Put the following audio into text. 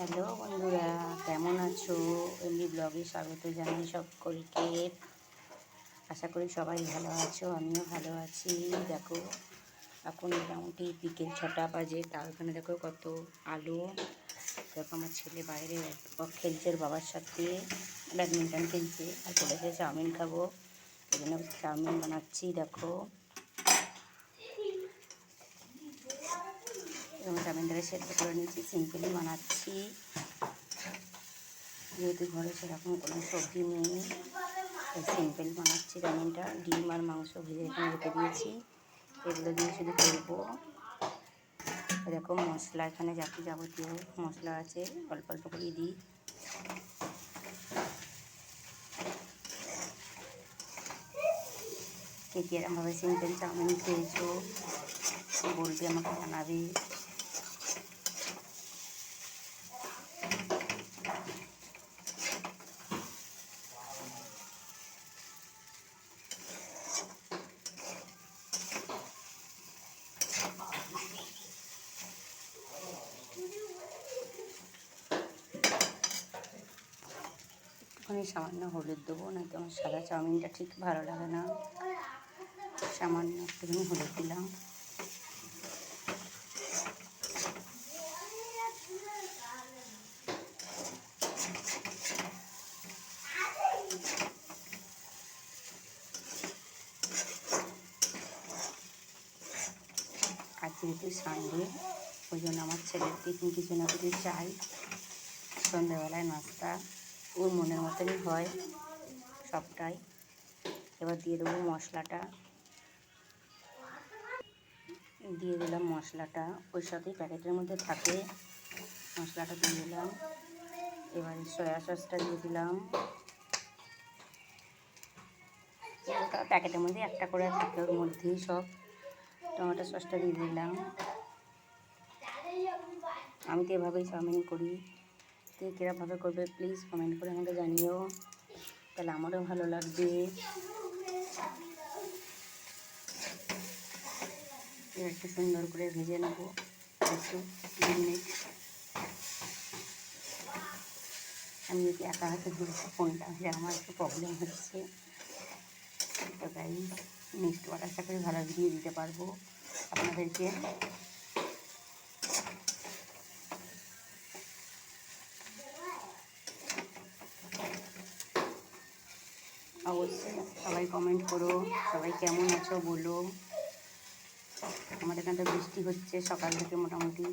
Hello বন্ধুরা, কেমন আছো? এমনি ব্লগে স্বাগত জানাই সকলকে। আশা করি সবাই ভালো আছো, আমিও ভালো আছি। দেখো এখন মোটামুটি বিকেল 6টা বাজে, তার ওখানে দেখো কত আলো। দেখো আমার ছেলে বাইরে খেলছে ওর বাবার সাথে, ব্যাডমিন্টন খেলছে। আর বলেছে চাউমিন খাবো, এই জন্য চাউমিন বানাচ্ছি। দেখো এরকম চাউমিনটাকে সেদ্ধ করে নিচ্ছি, সিম্পলি বানাচ্ছি। যেহেতু ঘরে সেরকম কোনো সবজি নেই, তাই সিম্পল বানাচ্ছি চাউমিনটা। ডিম আর মাংস ভেজে এখানে রেখে দিয়েছি, এগুলো দিয়ে শুধু করবো। দেখো মশলা এখানে যাবতীয় মশলা আছে, অল্প অল্প করে দিই। কে কে এরমভাবে সিম্পল চাউমিন খেয়েছো বলবি, আমাকে জানাবি। একটুখানি সামান্য হলুদ দেবো, নয়তো আমার সাদা চাউমিনটা ঠিক ভালো লাগে না। সামান্য একটুখানি হলুদ দিলাম। আর যেহেতু সানডে, ওই জন্য আমার ছেলের টিফিন কিছু না কিছু চাই। সন্ধ্যাবেলায় নাস্তা ওর মনের মতনই হয় সবটাই। এবার দিয়ে দেবো মশলাটা, দিয়ে দিলাম মশলাটা, ওই সাথেই প্যাকেটের মধ্যে থাকে, মশলাটা দিয়ে দিলাম। এবারে সয়া সসটা দিয়ে দিলাম। ওটা প্যাকেটের মধ্যে একটা করে থাকে, ওর মধ্যেই সব। টমেটো সসটা দিয়ে দিলাম। আমি তো এভাবেই চাউমিন করি, কে কীরকমভাবে করবে প্লিজ কমেন্ট করে আমাকে জানিও, তাহলে আমারও ভালো লাগবে। এবার একটু সুন্দর করে ভেজে নেবো, একটু 2 মিনিট। আমি যদি একা হাতে ধরেছি ফোনটা, আমার একটু প্রবলেম হচ্ছে। তো তাই নেক্সট বার আশা করি ভালো ভিডিও দিতে পারবো আপনাদেরকে। অবশ্যই সবাই কমেন্ট করো, সবাই কেমন আছো বলো। আমাদের এখানে তো বৃষ্টি হচ্ছে সকাল থেকে মোটামুটি।